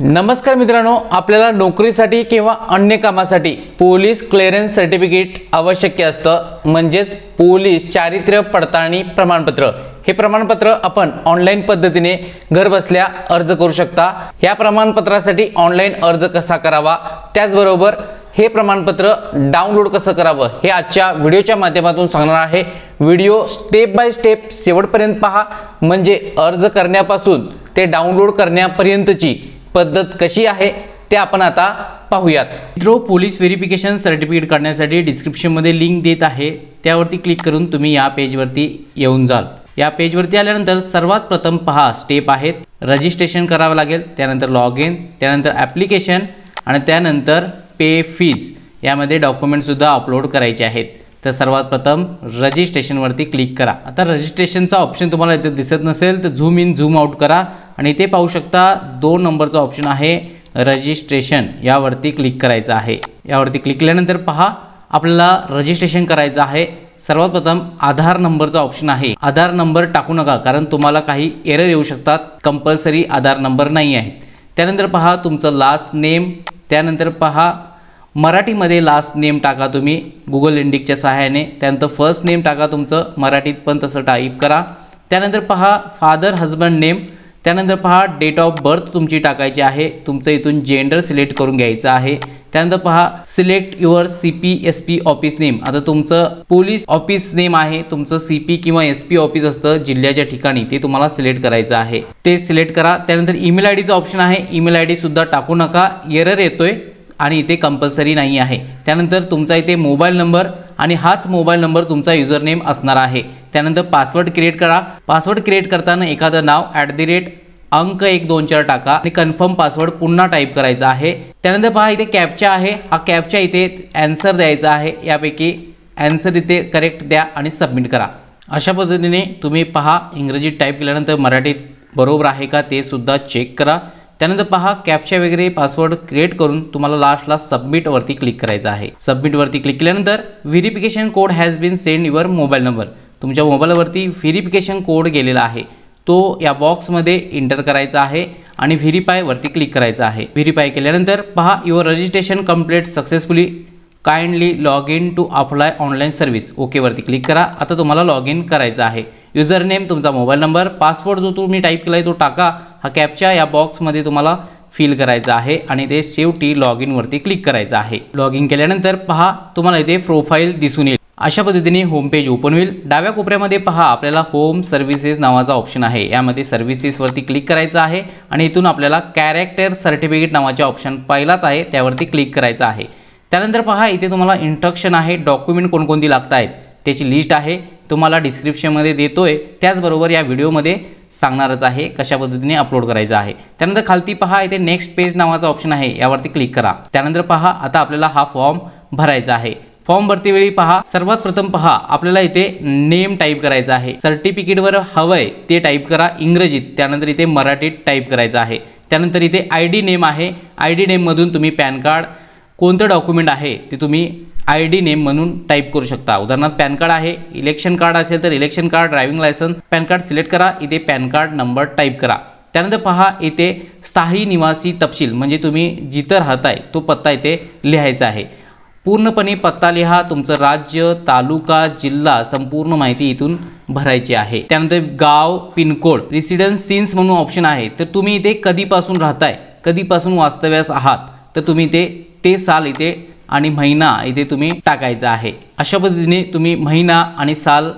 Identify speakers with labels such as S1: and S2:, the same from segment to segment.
S1: नमस्कार मित्रांनो, आपल्याला नोकरीसाठी किंवा अन्य कामासाठी पोलीस क्लिअरन्स सर्टिफिकेट आवश्यक असतं, म्हणजेच पोलीस चारित्र्य पडताळणी प्रमाणपत्र। हे प्रमाणपत्र आपण ऑनलाईन पद्धतीने घर बसल्या अर्ज करू शकता। या प्रमाणपत्रासाठी ऑनलाईन अर्ज कसा करावा, त्याचबरोबर हे प्रमाणपत्र डाउनलोड कसं करावं हे आजच्या व्हिडिओच्या माध्यमातून सांगणार आहे। व्हिडिओ स्टेप बाय स्टेप शेवटपर्यंत पहा, म्हणजे अर्ज करण्यापासून ते डाउनलोड करण्यापर्यंतची पद्धत कशी आहे ते आपण आता पाहूयात। मित्रो, पोलीस व्हेरिफिकेशन सर्टिफिकेट काढण्यासाठी डिस्क्रिप्शन मध्ये लिंक देत आहे, त्यावरती क्लिक करून तुम्ही या पेज वरती येऊन जाल। या पेज वरती आल्यानंतर सर्वात प्रथम पहा स्टेप आहेत, रजिस्ट्रेशन करावे लागेल, त्यानंतर लॉग इन, त्यानंतर ॲप्लिकेशन आणि त्यानंतर पे फीज। यामध्ये डॉक्युमेंट सुद्धा अपलोड करायचे आहेत। तर सर्वात प्रथम रजिस्ट्रेशन वरती क्लिक करा। आता रजिस्ट्रेशनचा ऑप्शन तुम्हाला इथे दिसत नसेल तर झूम इन झूम आउट करा आणि इथे पाहू शकता 2 नंबरचा ऑप्शन आहे रजिस्ट्रेशन, यावरती क्लिक करायचं आहे। यावरती क्लिक केल्यानंतर पहा आपल्याला रजिस्ट्रेशन करायचं आहे। सर्वात प्रथम आधार नंबरचा ऑप्शन आहे, आधार नंबर टाकू नका कारण तुम्हाला काही एरर येऊ शकतात, कंपल्सरी आधार नंबर नाही आहे। त्यानंतर पहा तुमचं लास्ट नेम, त्यानंतर पहा मराठीमध्ये लास्ट नेम टाका तुम्ही गुगल इंडिकच्या सहाय्याने, त्यानंतर फर्स्ट नेम टाका तुमचं, मराठीत पण तसं टाईप करा। त्यानंतर पहा फादर हजबंड नेम, त्यानंतर पहा डेट ऑफ बर्थ तुमची टाकायची आहे, तुमचं इथून जेंडर सिलेक्ट करून घ्यायचं आहे। त्यानंतर पहा select your CP SP office name, आता तुमचं पोलीस ऑफिस नेम आहे, तुमचं CP किंवा SP ऑफिस असतं जिल्ह्याच्या ठिकाणी, ते तुम्हाला सिलेक्ट करायचं आहे, ते सिलेक्ट करा। त्यानंतर ईमेल ID चा ऑप्शन आहे, ईमेल ID सुद्धा टाकू नका, एरर येतोय आणि इथे कंपल्सरी नाही आहे। त्यानंतर तुमचा इथे मोबाईल नंबर आणि हाच मोबाईल नंबर तुमचा युजर नेम असणार आहे। त्यानंतर पासवर्ड क्रिएट करा, पासवर्ड क्रिएट करताना एखादं नाव @ अंक 1 2 4 टाका आणि कन्फर्म पासवर्ड पुन्हा टाईप करायचा आहे। त्यानंतर पहा इथे कॅप्चा आहे, हा कॅप्चा इथे आन्सर द्यायचा आहे, यापैकी आन्सर इथे करेक्ट द्या आणि सबमिट करा। अशा पद्धतीने तुम्ही पहा इंग्रजीत टाईप केल्यानंतर मराठीत बरोबर आहे का ते सुद्धा चेक करा। त्यानंतर पहा कॅप्चा वगैरे पासवर्ड क्रिएट करून तुम्हाला लास्टला सबमिट वरती क्लिक करायचं आहे। सबमिट वरती क्लिक केल्यानंतर verification code has been send your mobile number, तुमच्या मोबाईलवरती व्हेरिफिकेशन कोड गेलेला आहे, तो या बॉक्समध्ये एंटर करायचा आहे आणि व्हेरीफाय वरती क्लिक करायचं आहे। व्हेरीफाय केल्यानंतर पहा your registration complete successfully, kindly log in to apply online service, okay वरती क्लिक करा। आता तुम्हाला लॉग इन करायचं आहे। युजर नेम तुमचा मोबाईल नंबर, पासवर्ड जो तुम्ही टाईप केलाय तो टाका, हा कॅप्चा या बॉक्समध्ये तुम्हाला फिल करायचा आहे आणि ते शेवटी लॉग इन वरती क्लिक करायचं आहे। लॉग इन केल्यानंतर पहा तुम्हाला इथे प्रोफाईल दिसून येईल। अशा पद्धतीने होम पेज ओपन होईल। डाव्या कोपऱ्यामध्ये पहा आपल्याला होम सर्व्हिसेस नावाचा ऑप्शन आहे, यामध्ये सर्व्हिसेस वरती क्लिक करायचं आहे आणि इथून आपल्याला कॅरेक्टर सर्टिफिकेट नावाचे ऑप्शन पहिलाच आहे त्यावरती क्लिक करायचं आहे। त्यानंतर पहा इथे तुम्हाला इंस्ट्रक्शन आहे, डॉक्युमेंट कोणकोणती लागत आहेत त्याची लिस्ट आहे, तुम्हाला डिस्क्रिप्शनमध्ये देतोय, त्याचबरोबर या व्हिडिओमध्ये सांगणारच आहे कशा पद्धतीने अपलोड करायचं आहे। त्यानंतर खालती पहा इथे नेक्स्ट पेज नावाचा ऑप्शन आहे, यावरती क्लिक करा। त्यानंतर पहा आता आपल्याला हा फॉर्म भरायचा आहे। फॉर्म भरते वेळी पहा सर्वात प्रथम पहा आपल्याला इथे नेम टाईप करायचा आहे, सर्टिफिकेटवर हवंय ते टाईप करा इंग्रजीत, त्यानंतर इथे मराठीत टाईप करायचं आहे। त्यानंतर इथे ID नेम आहे, ID नेम मधून तुम्ही पॅन कार्ड कोणतं डॉक्युमेंट आहे ते तुम्ही ID नेम म्हणून टाईप करू शकता। उदाहरणार्थ पॅन कार्ड आहे, इलेक्शन कार्ड असेल तर election card, driving licence, pan card select करा, इथे पॅन कार्ड नंबर टाईप करा। त्यानंतर पहा इथे स्थायी निवासी तपशील, म्हणजे तुम्ही जिथं राहताय तो पत्ता इथे लिहायचा आहे। पूर्णपणे पत्ता लिहा, तुमचं राज्य, तालुका, जिल्हा, संपूर्ण माहिती इथून भरायची आहे। त्यानंतर गाव, पिनकोड, रेसिडेन्स सिन्स म्हणून ऑप्शन आहे, तर तुम्ही इथे कधीपासून राहताय, कधीपासून वास्तव्यास आहात, तर तुम्ही ते साल इथे आणि महिना इथे तुम्ही टाकायचा आहे। अशा पद्धतीने तुम्ही महिना आणि साल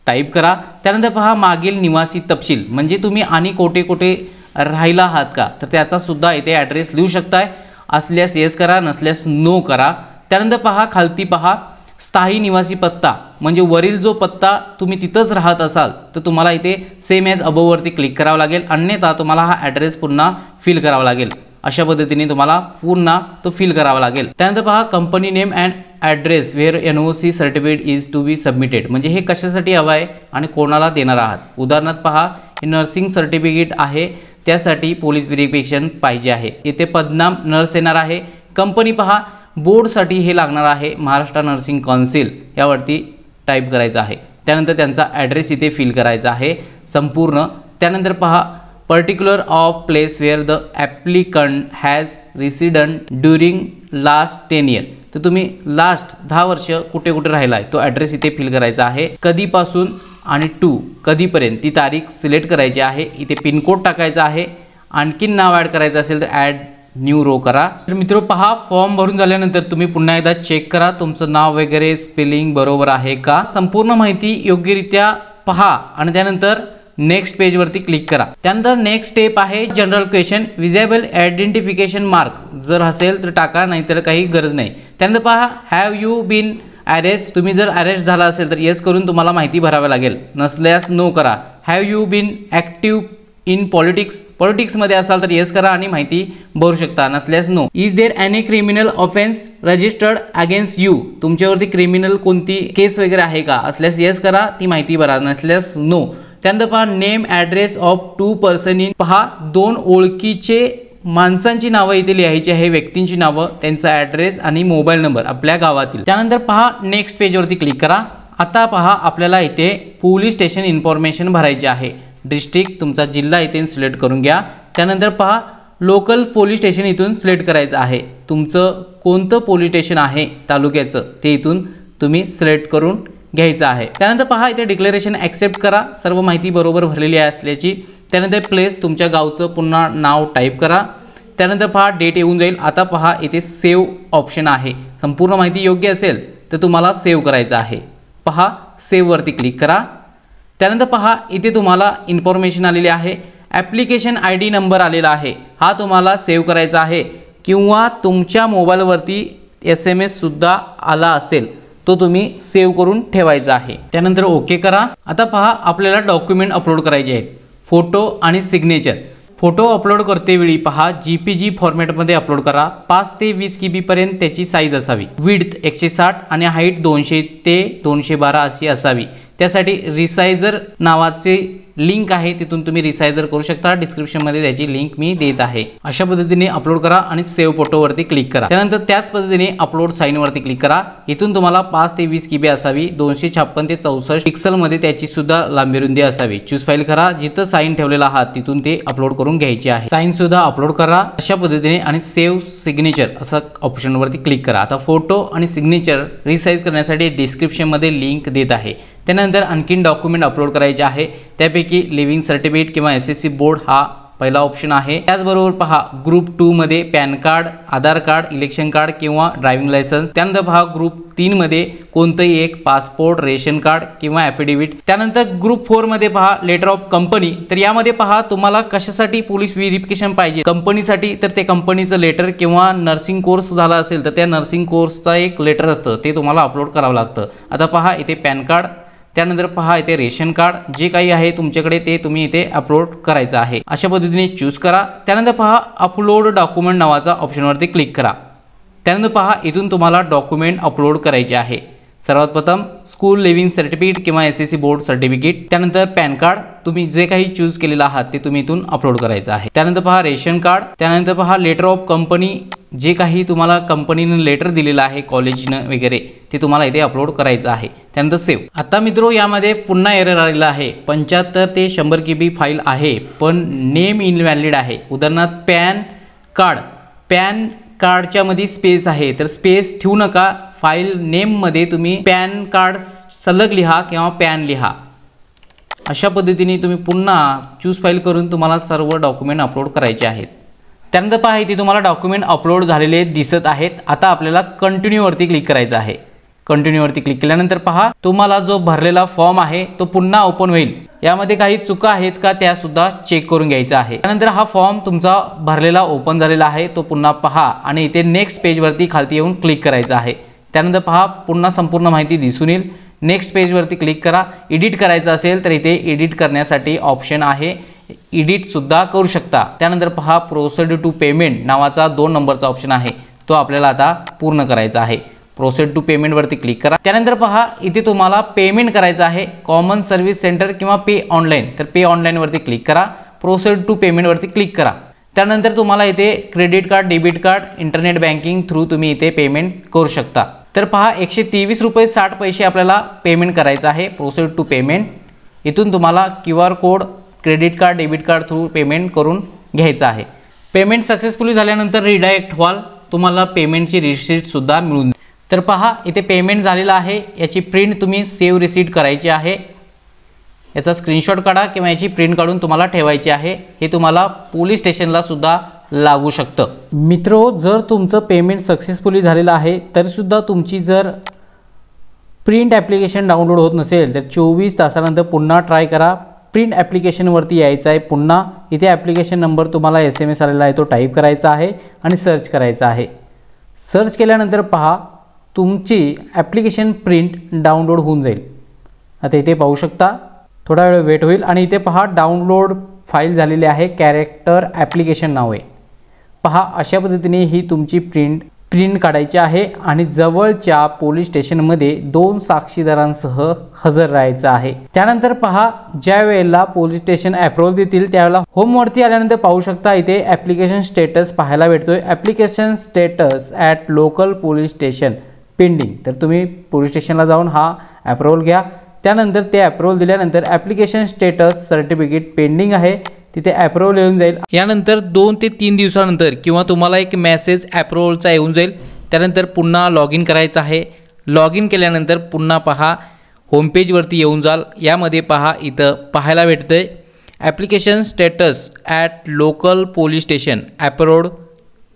S1: टाईप करा। त्यानंतर पहा मागील निवासी तपशील, म्हणजे तुम्ही आणि कोठे राहिला आहात का, तर त्याचा सुद्धा इथे ॲड्रेस लिहू शकताय, असल्यास येस करा, नसल्यास नो करा। त्यानंतर पहा खालती पहा स्थायी निवासी पत्ता, म्हणजे वरील जो पत्ता तुम्ही तिथंच राहत असाल तर तुम्हाला इथे सेम ॲज अबोव वरती क्लिक करावं लागेल, अन्यथा तुम्हाला हा ॲड्रेस पुन्हा फिल करावा लागेल। अशा पद्धतीने तुम्हाला पुन्हा तो फिल करावा लागेल। त्यानंतर पहा company name and address where NOC certificate is to be submitted, म्हणजे हे कशासाठी हवं आहे आणि कोणाला देणार आहात। उदाहरणार्थ पहा हे नर्सिंग सर्टिफिकेट आहे, त्यासाठी पोलीस व्हेरिफिकेशन पाहिजे आहे, इथे पदनाम नर्स येणार आहे। कंपनी पहा बोर्डसाठी हे लागणार आहे, महाराष्ट्र नर्सिंग काउन्सिल, यावरती टाईप करायचं आहे। त्यानंतर त्यांचा ॲड्रेस इथे फिल करायचा आहे संपूर्ण। त्यानंतर पहा particular of place where the applicant has resident during last 10 year. तर तुम्ही लास्ट 10 वर्ष कुठे कुठे राहिला आहे तो ॲड्रेस इथे फिल करायचा आहे। कधीपासून आणि टू कधीपर्यंत ती तारीख सिलेक्ट करायची आहे। इथे पिनकोड टाकायचा आहे। आणखीन नाव ॲड करायचं असेल तर ॲड न्यू रो करा। तर मित्रो पहा, फॉर्म भरून झाल्यानंतर तुम्ही पुन्हा एकदा चेक करा तुमचं नाव वगैरे स्पेलिंग बरोबर आहे का, संपूर्ण माहिती योग्यरित्या पहा आणि त्यानंतर नेक्स्ट पेज वरती क्लिक करा। त्यानंतर नेक्स्ट स्टेप आहे general question, visible identification mark जर असेल तर टाका, नाहीतर काही गरज नाही। त्यानंतर पहा, हॅव यू बीन अरेस्ट, तुम्ही जर अरेस्ट झाला असेल तर येस करून तुम्हाला माहिती भरावी लागेल, नसल्यास नो करा। Have you been active in politics मध्ये असाल तर येस करा आणि माहिती भरू शकता, नसल्यास no. Is there any criminal offence registered against you, तुमच्यावरती क्रिमिनल कोणती केस वगैरे आहे का, असल्यास येस करा, ती माहिती भरा, नसल्यास नो। त्यानंतर पहा, name address of 2 person in, पहा 2 ओळखीचे माणसांची नावं इथे लिहायची आहे, व्यक्तींची नावं, त्यांचा ॲड्रेस आणि मोबाईल नंबर आपल्या गावातील। त्यानंतर पहा नेक्स्ट पेजवरती क्लिक करा। आता पहा आपल्याला इथे पोलीस स्टेशन इन्फॉर्मेशन भरायची आहे। डिस्ट्रिक्ट तुमचा जिल्हा इथे सिलेक्ट करून घ्या। त्यानंतर पहा लोकल पोलीस स्टेशन इथून सिलेक्ट करायचं आहे, तुमचं कोणतं पोलीस स्टेशन आहे तालुक्याचं ते इथून तुम्ही सिलेक्ट करून घ्यायचं आहे। त्यानंतर पहा इथे डिक्लेरेशन ॲक्सेप्ट करा, सर्व माहिती बरोबर भरलेली आहे असल्याची। त्यानंतर प्लेस तुमच्या गावचं पुन्हा नाव टाईप करा। त्यानंतर पहा डेट येऊन जाईल। आता पहा इथे सेव्ह ऑप्शन आहे, संपूर्ण माहिती योग्य असेल तर तुम्हाला सेव्ह करायचं आहे। पहा सेव्ह वरती क्लिक करा। त्यानंतर पहा इथे तुम्हाला इन्फॉर्मेशन आलेली आहे, ॲप्लिकेशन ID नंबर आलेला आहे, हा तुम्हाला सेव्ह करायचा आहे, किंवा तुमच्या मोबाईलवरती SMS सुद्धा आला असेल तो तुम्ही सेव्ह करून ठेवायचा आहे। त्यानंतर ओके करा। आता पहा आपल्याला डॉक्युमेंट अपलोड करायचे आहेत, फोटो आणि सिग्नेचर। फोटो अपलोड करते वेळी पहा JPG फॉर्मॅटमध्ये अपलोड करा, 5 ते 20 KB पर्यंत त्याची साईज असावी, विड्थ 160 आणि हाईट 200 ते 212 अशी असावी। त्यासाठी रिसायझर नावाचे लिंक आहे, तिथून तुम्ही रिसायझर करू शकता, डिस्क्रिप्शन मध्ये त्याची लिंक मी देत आहे। अशा पद्धतीने अपलोड करा आणि सेव्ह फोटो वरती क्लिक करा। त्यानंतर त्याच पद्धतीने अपलोड साइन वरती क्लिक करा। इथून तुम्हाला 5 ते 20 KB असावी, 256 ते 64 पिक्सल मध्ये त्याची सुद्धा लांबी रुंदी असावी। चूज फाईल करा, जिथं साइन ठेवलेला आहात तिथून ते अपलोड करून घ्यायचे आहे। साइन सुद्धा अपलोड करा अशा पद्धतीने आणि सेव्ह सिग्नेचर असं ऑप्शन वरती क्लिक करा। आता फोटो आणि सिग्नेचर रिसाइज करण्यासाठी डिस्क्रिप्शन मध्ये लिंक देत आहे। त्यानंतर आणखीन डॉक्युमेंट अपलोड करायचे आहे, त्यापैकी लिव्हिंग सर्टिफिकेट किंवा SSC बोर्ड हा पहिला ऑप्शन आहे। त्याचबरोबर पहा ग्रुप 2 मध्ये पॅन कार्ड, आधार कार्ड, इलेक्शन कार्ड किंवा ड्रायव्हिंग लायसन्स। त्यानंतर पहा ग्रुप 3 मध्ये कोणतंही एक पासपोर्ट, रेशन कार्ड किंवा ॲफिडेव्हिट। त्यानंतर ग्रुप 4 मध्ये पहा लेटर ऑफ कंपनी। तर यामध्ये पहा तुम्हाला कशासाठी पोलीस व्हेरिफिकेशन पाहिजे, कंपनीसाठी, तर ते कंपनीचं लेटर किंवा नर्सिंग कोर्स झाला असेल तर त्या नर्सिंग कोर्सचा एक लेटर असतं, ते तुम्हाला अपलोड करावं लागतं। आता पहा इथे पॅन कार्ड, त्यानंतर पहा इथे रेशन कार्ड, जे काही आहे तुमच्याकडे ते तुम्ही इथे अपलोड करायचं आहे। अशा पद्धतीने चूज करा। त्यानंतर पहा अपलोड डॉक्युमेंट नावाचा ऑप्शनवरती क्लिक करा। त्यानंतर पहा इथून तुम्हाला डॉक्युमेंट अपलोड करायचे आहे। सर्वात प्रथम स्कूल लिव्हिंग सर्टिफिकेट किंवा SSC बोर्ड सर्टिफिकेट, त्यानंतर पॅन कार्ड, तुम्ही जे काही चूज केलेलं आहात ते तुम्ही इथून अपलोड करायचं आहे। त्यानंतर पहा रेशन कार्ड, त्यानंतर पहा लेटर ऑफ कंपनी, जे काही तुम्हाला कंपनीने लेटर दिलेलं आहे कॉलेजनं वगैरे ते तुम्हाला इथे अपलोड करायचं आहे। त्यानंतर सेव्ह। आता मित्रो यामध्ये पुन्हा एरर आलेला आहे, 75 ते 100 KB फाईल आहे पण नेम इनव्हॅलिड आहे। उदाहरणार्थ पॅन कार्डच्या मध्ये स्पेस आहे, तर स्पेस ठेवू नका, फाईल नेम मध्ये तुम्ही पॅन कार्ड सलग लिहा किंवा पॅन लिहा। अशा पद्धतीने तुम्ही पुन्हा चूज फाईल करून तुम्हाला सर्व डॉक्युमेंट अपलोड करायचे आहेत। त्यानंतर पहा इथे तुम्हाला डॉक्युमेंट अपलोड झालेले दिसत आहेत। आता आपल्याला कंटिन्यू वरती क्लिक करायचं आहे। कंटिन्यू वरती क्लिक केल्यानंतर पहा तुम्हाला जो भरलेला फॉर्म आहे तो पुन्हा ओपन होईल, यामध्ये काही चुका आहेत का त्या सुद्धा चेक करून घ्यायचा आहे। त्यानंतर हा फॉर्म तुमचा भरलेला ओपन झालेला आहे तो पुन्हा पहा आणि इथे नेक्स्ट पेज वरती खालती येऊन क्लिक करायचं आहे। त्यानंतर पहा पुन्हा संपूर्ण माहिती दिसून येईल। नेक्स्ट पेज वरती क्लिक करा। एडिट करायचं असेल तर इथे एडिट करण्यासाठी ऑप्शन आहे, एडिट सुद्धा करू शकता। त्यानंतर पहा प्रोसीड टू पेमेंट नावाचा 2 नंबरचा ऑप्शन आहे, तो आपल्याला आता पूर्ण करायचा आहे। प्रोसीड टू पेमेंट वरती क्लिक करा। त्यानंतर पहा इथे तुम्हाला पेमेंट करायचं आहे, कॉमन सर्व्हिस सेंटर किंवा पे ऑनलाईन, तर पे ऑनलाईन वरती क्लिक करा। प्रोसीड टू पेमेंट वरती क्लिक करा। त्यानंतर तुम्हाला इथे credit card, debit card, internet banking through तुम्ही इथे पेमेंट करू शकता। तर पहा 123 रुपये 60 पैसे आपल्याला पेमेंट करायचं आहे। प्रोसीड टू पेमेंट, इथून तुम्हाला QR code credit card debit card through payment करून घ्यायचं आहे। पेमेंट सक्सेसफुली झाल्यानंतर रिडायरेक्ट व्हाल, तुम्हाला पेमेंटची रिसीट सुद्धा मिळून। तर पहा इथे पेमेंट झालेलं आहे, याची प्रिंट तुम्ही सेव्ह रिसीट करायची आहे। याचा स्क्रीनशॉट काढा किंवा याची प्रिंट काढून तुम्हाला ठेवायची आहे। हे तुम्हाला पोलीस स्टेशनला सुद्धा लागू शकतं। मित्रो, जर तुमचं पेमेंट सक्सेसफुली झालेलं आहे तरी सुद्धा तुमची जर प्रिंट ॲप्लिकेशन डाउनलोड होत नसेल तर 24 तासानंतर पुन्हा ट्राय करा। प्रिंट ॲप्लिकेशनवरती यायचं आहे, पुन्हा इथे ॲप्लिकेशन नंबर तुम्हाला SMS आलेला आहे तो टाईप करायचा आहे आणि सर्च करायचा आहे। सर्च केल्यानंतर पहा तुमची ॲप्लिकेशन प्रिंट डाउनलोड होऊन जाईल। आता इथे पाहू शकता, थोडा वेळ वेट होईल आणि इथे पहा डाउनलोड फाईल झालेली आहे, कॅरेक्टर ॲप्लिकेशन नाव आहे। पहा अशा पद्धतीने ही तुमची प्रिंट काढायची आहे आणि जवळच्या पोलीस स्टेशनमध्ये 2 साक्षीदारांसह हजर राहायचं आहे। त्यानंतर पहा ज्या वेळेला पोलीस स्टेशन अप्रूव्हल देतील त्यावेळेला होमवरती आल्यानंतर पाहू शकता इथे ॲप्लिकेशन स्टेटस पाहायला भेटतोय, application status at local police station pending. तर तुम्ही पोलीस स्टेशनला जाऊन हा अप्रूव्हल घ्या। त्यानंतर ते अप्रूव्हल दिल्यानंतर ॲप्लिकेशन स्टेटस सर्टिफिकेट पेंडिंग आहे तिथे अप्रूव्हल येऊन जाईल। यानंतर 2 ते 3 दिवसानंतर किंवा तुम्हाला एक मेसेज अप्रूव्हलचा येऊन जाईल। त्यानंतर पुन्हा लॉग इन करायचं आहे। लॉग इन केल्यानंतर पुन्हा पहा होमपेजवरती येऊन जाल। यामध्ये पहा इथं पाहायला भेटतंय application status at local police station approved.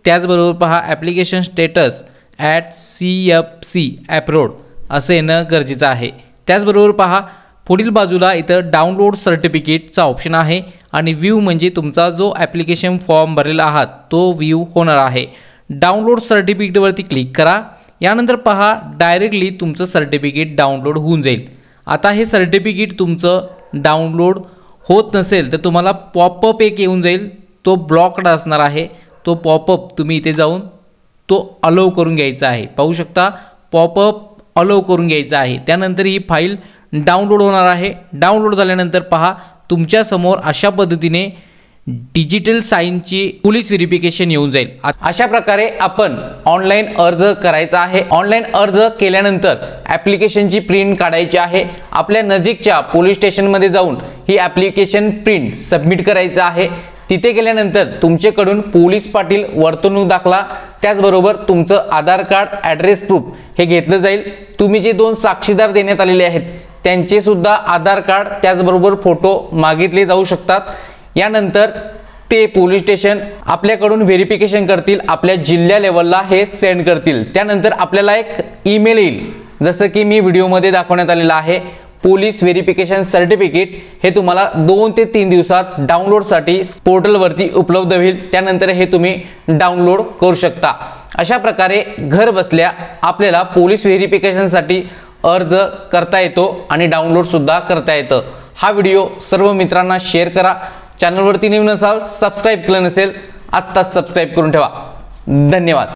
S1: त्याचबरोबर पहा application status at CFC approved असं येणं गरजेचं आहे। त्याचबरोबर पहा पुढील बाजूला इथं डाउनलोड सर्टिफिकेटचा ऑप्शन आहे आणि व्ह्यू म्हणजे तुमचा जो ॲप्लिकेशन फॉर्म भरलेला आहात तो व्ह्यू होणार आहे। डाउनलोड सर्टिफिकेटवरती क्लिक करा। यानंतर पहा डायरेक्टली तुमचं सर्टिफिकेट डाउनलोड होऊन जाईल। आता हे सर्टिफिकेट तुमचं डाउनलोड होत नसेल तर तुम्हाला पॉपअप एक येऊन जाईल, तो ब्लॉक्ड असणार आहे। तो पॉपअप तुम्ही इथे जाऊन तो अलाउ करून घ्यायचा आहे। पाहू शकता पॉपअप अलाउ करून घ्यायचा आहे। त्यानंतर ही फाईल डाउनलोड होणार आहे। डाउनलोड झाल्यानंतर पहा तुमच्या समोर अशा पद्धतीने डिजिटल साइनची पोलीस व्हेरिफिकेशन येऊन जाईल। अशा प्रकारे आपण ऑनलाइन अर्ज करायचा आहे। ऑनलाइन अर्ज केल्यानंतर ॲप्लिकेशनची प्रिंट काढायची आहे। आपल्या नजीकच्या पोलीस स्टेशनमध्ये जाऊन ही ॲप्लिकेशन प्रिंट सबमिट करायचं आहे। तिथे गेल्यानंतर तुमच्याकडून पोलीस पाटील वर्तणूक दाखला त्याचबरोबर तुमचं आधार कार्ड ॲड्रेस प्रूफ हे घेतलं जाईल। तुम्ही जे 2 साक्षीदार देण्यात आलेले आहेत त्यांचे सुद्धा आधार कार्ड त्याचबरोबर फोटो मागितले जाऊ शकतात। यानंतर ते पोलीस स्टेशन आपल्याकडून व्हेरिफिकेशन करतील, आपल्या जिल्हा लेवलला हे सेंड करतील। त्यानंतर आपल्याला एक ईमेल येईल, जसं की मी व्हिडिओमध्ये दाखवण्यात आलेला आहे। पोलीस व्हेरिफिकेशन सर्टिफिकेट हे तुम्हाला 2 ते 3 दिवसात डाउनलोडसाठी पोर्टलवरती उपलब्ध होईल। त्यानंतर हे तुम्ही डाउनलोड करू शकता। अशा प्रकारे घर बसल्या आपल्याला पोलीस व्हेरिफिकेशनसाठी अर्ज करता येतो आणि डाउनलोड सुद्धा करता येतं। हा व्हिडिओ सर्व मित्रांना शेअर करा। चॅनलवरती नवीन असाल, सबस्क्राइब केलं नसेल आत्ताच सबस्क्राइब करून ठेवा। धन्यवाद।